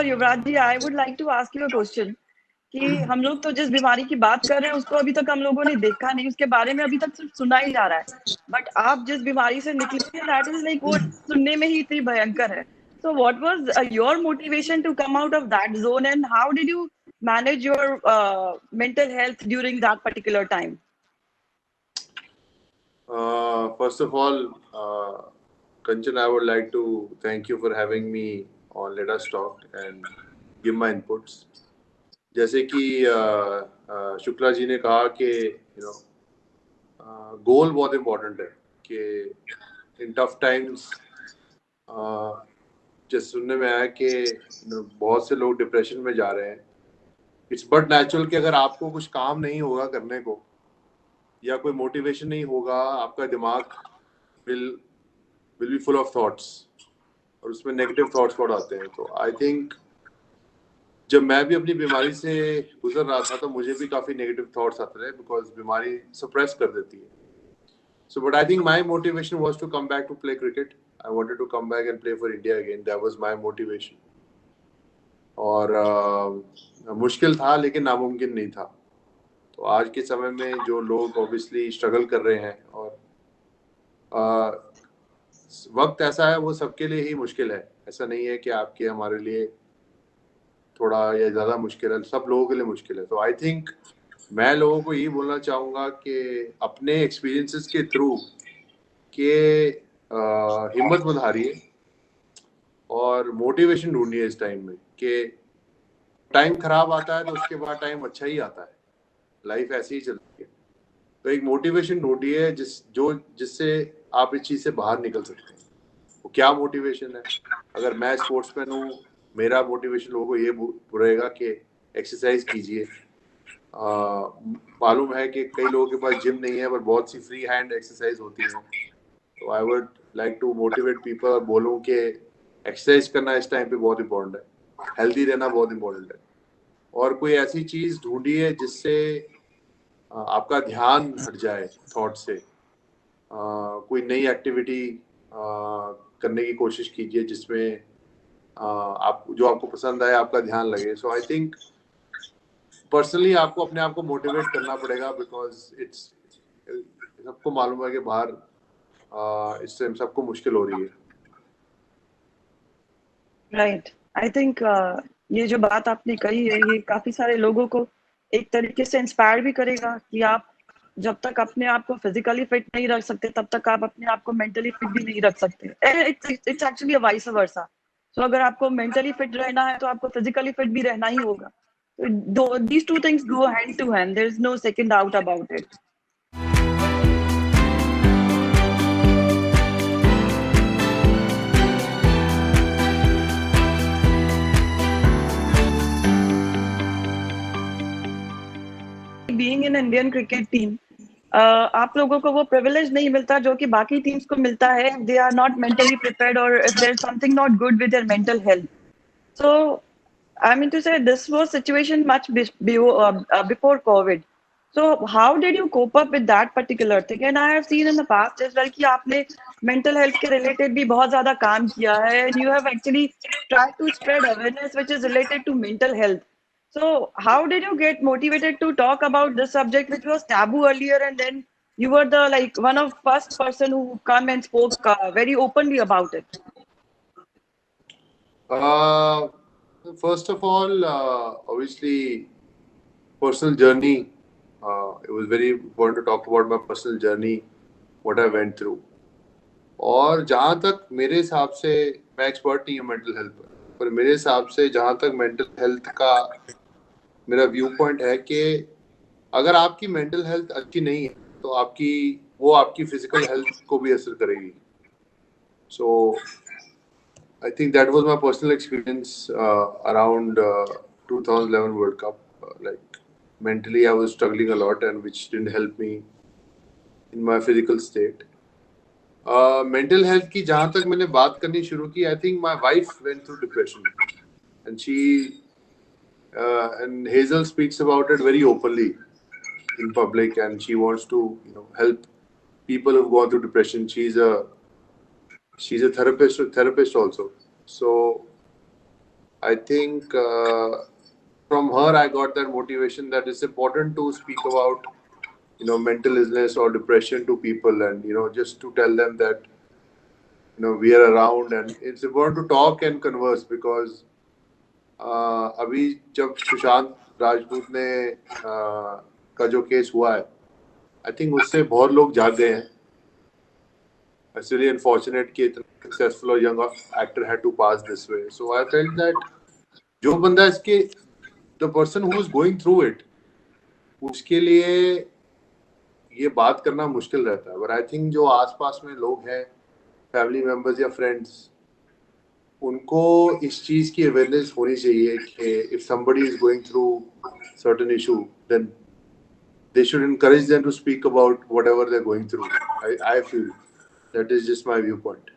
ऊपर Yuvraj ji, I would like to ask you a question कि हम लोग तो जिस बीमारी की बात कर रहे हैं उसको अभी तक हम लोगों ने देखा नहीं, उसके बारे में अभी तक सिर्फ सुना ही जा रहा है, बट आप जिस बीमारी से निकले हैं दैट इज लाइक वो सुनने में ही इतनी भयंकर है. So what was your motivation to come out of that zone, and how did you manage your mental health during that particular time? First of all, Kanchan, I would like to thank you for having me on Let Us Talk and give my inputs. जैसे कि शुक्ला जी ने कहा कि गोल बहुत important है कि इन tough times जैसे सुनने में आया कि बहुत से लोग डिप्रेशन में जा रहे हैं. इट्स बट नेचुरल कि अगर आपको कुछ काम नहीं होगा करने को या कोई मोटिवेशन नहीं होगा, आपका दिमाग will be full of thoughts और उसमें नेगेटिव थॉट्स बहुत आते हैं. तो आई थिंक जब मैं भी अपनी बीमारी से गुजर रहा था तो मुझे भी काफ़ी नेगेटिव थॉट्स आते थे बिकॉज बीमारी सप्रेस कर देती है. So, but I think my motivation was to come back to play cricket. I wanted to come back and play for India again. That was my motivation. और मुश्किल था लेकिन नामुमकिन नहीं था. तो आज के समय में जो लोग ऑब्वियसली स्ट्रगल कर रहे हैं और वक्त ऐसा है वो सबके लिए ही मुश्किल है. ऐसा नहीं है कि आपके हमारे लिए थोड़ा या ज़्यादा मुश्किल है, सब लोगों के लिए मुश्किल है. तो आई थिंक मैं लोगों को यही बोलना चाहूँगा कि अपने एक्सपीरियंसेस के थ्रू के हिम्मत मत हारिए और मोटिवेशन ढूंढिए इस टाइम में कि टाइम खराब आता है तो उसके बाद टाइम अच्छा ही आता है. लाइफ ऐसे ही चलती है. तो एक मोटिवेशन ढूंढिए जिससे आप इस चीज़ से बाहर निकल सकते हैं. वो क्या मोटिवेशन है? अगर मैं स्पोर्ट्समैन हूँ, मेरा मोटिवेशन लोगों को ये रहेगा कि एक्सरसाइज कीजिए. मालूम है कि कई लोगों के पास जिम नहीं है पर बहुत सी फ्री हैंड एक्सरसाइज होती है. तो I would like to motivate people और बोलूँ कि एक्सरसाइज करना इस टाइम पे बहुत इंपॉर्टेंट है, हेल्दी रहना बहुत इंपॉर्टेंट है. और कोई ऐसी चीज़ ढूंढिए जिससे आपका ध्यान हट जाए थॉट से. कोई नई एक्टिविटी करने की कोशिश कीजिए जिसमें आप जो आपको पसंद आए, आपका ध्यान लगे. सो आई थिंक पर्सनली आपको अपने आप को मोटिवेट करना पड़ेगा बिकॉज इट्स सबको मालूम है कि बाहर इससे सबको मुश्किल हो रही है. राइट. आई थिंक ये जो बात आपने कही है ये काफी सारे लोगों को एक तरीके से इंस्पायर भी करेगा कि आप जब तक अपने आप को फिजिकली फिट नहीं रख सकते तब तक आप अपने आप को मेंटली फिट भी नहीं रख सकते. It's actually vice versa. So अगर आपको मेंटली फिट रहना है तो आपको फिजिकली फिट भी रहना ही होगा. These two things go hand to hand. There is no second doubt about it. Being in Indian cricket team, आप लोगों को वो privilege नहीं मिलता जो कि बाकी teams को मिलता है. They are not mentally prepared, or if there's something not good with their mental health. So I mean to say this was situation much before COVID. So how did you cope up with that particular thing? And I have seen in the past as well कि आपने mental health के related भी बहुत ज़्यादा काम किया है, and you have actually tried to spread awareness which is related to mental health. So how did you get motivated to talk about this subject which was taboo earlier, and then you were the one of first person who come and spoke very openly about it? First of all, obviously, personal journey. It was very important to talk about my personal journey, what I went through. और जहाँ तक मेरे हिसाब से, मैं expert नहीं हूँ mental health पर मेरे हिसाब से जहाँ तक मेंटल हेल्थ का मेरा व्यू पॉइंट है कि अगर आपकी मेंटल हेल्थ अच्छी नहीं है तो आपकी फिजिकल हेल्थ को भी असर करेगी. सो I think that was my personal experience around 2011 World Cup. Like mentally, I was struggling a lot, and which didn't help me in my physical state. Mental health की जहाँ तक मैंने बात करनी शुरू की, I think my wife went through depression, and Hazel speaks about it very openly in public, and she wants to help people who've gone through depression. She's a therapist also. So I think from her I got that motivation that it's important to speak about, you know, mental illness or depression to people, and you know, just to tell them that, you know, we are around, and it's important to talk and converse because अभी जब सुशांत राजपूत ने का जो case हुआ है, I think उससे बहुत लोग जाग गए हैं. It's really unfortunate कि इतना successful और young actor had to pass this way. So I felt that जो बंदा इसके the person who is going through it, उसके लिए ये बात करना मुश्किल रहता है. But I think जो आसपास में लोग हैं, family members या friends, उनको इस चीज की awareness होनी चाहिए कि if somebody is going through certain issue, then they should encourage them to speak about whatever they're going through. I feel that is just my viewpoint.